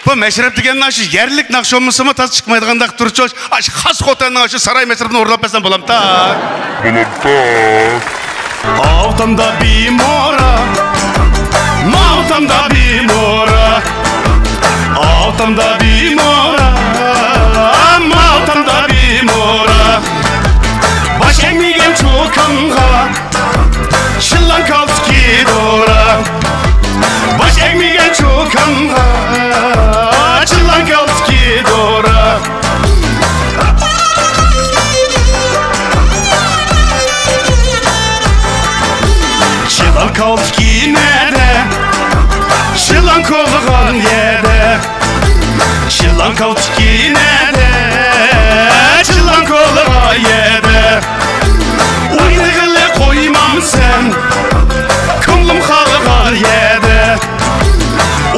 Bu meşrep degenden aşı yerlik nakşolmuşsama tas çıkmaydıgandaq turçu aşı has kotanın aşı saray meşrepini orlap besem bulam ta. Altamda bir mora, maltamda bir mora, altamda bir mora, maltamda bir mora. Baş ekmeğim çokanğa, şıllan kalski dora. Baş ekmeğim çokanğa, şıllan kalski dora. Şıllan kalski nere, şıllan kolğan yere. Şıllan kalski nere, şıllan kolğan yere. Oynayılı koymam sen, kımlım kalğan yere.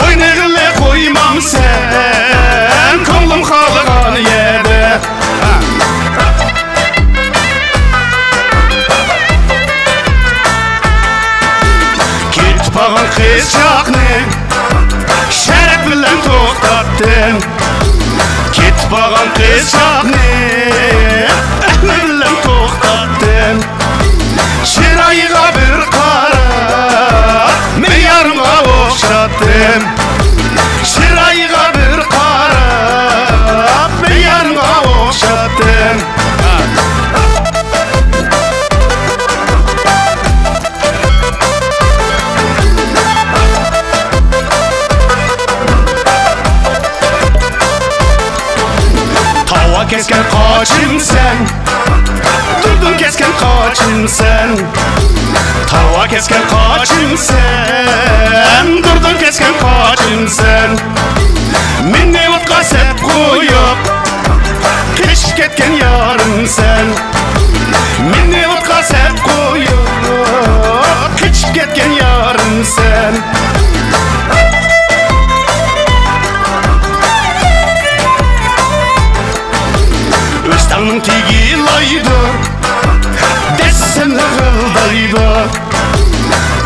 Oynayılı koymam sen, kımlım kalğan yere. Git bağın kız çakne, şeref bilen toxtattın. Git bağın kız çakne, bilen toxtattın. Şirayığa bir qara, meyarıma oxşattın. Şirayığa bir qara, meyarıma oxşattın. Tava kesken kaçım sen, durdun kesken kaçım sen. Tava kesken kaçım sen, durdun kesken kaçım sen. Minne otqa sep koyup, kışıp ketken yarım sen. Minne otqa sep koyup, kışıp ketken yarım sen. Öztanın tegi laydır, desen lığıldaydır.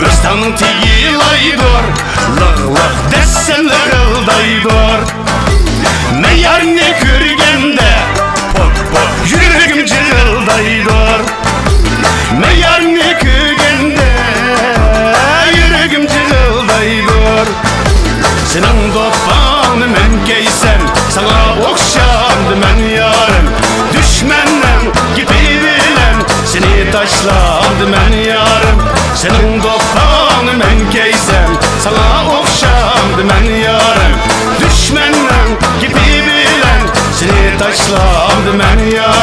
Öztanın tegi laydır, lığ desen lığıldaydır. Meyar ne körgende, yüreğim cırıldaydır. Meyar ne körgende, yüreğim cırıldaydır. Senin dostanı men geysen, sana okşandı men yarım. Düşmenden gidebilen, seni taşlandı men yarım. Senin dostanı men geysen, sana okşandı men yarım. Düşmenden gidebilen, seni taşlandı men yarım.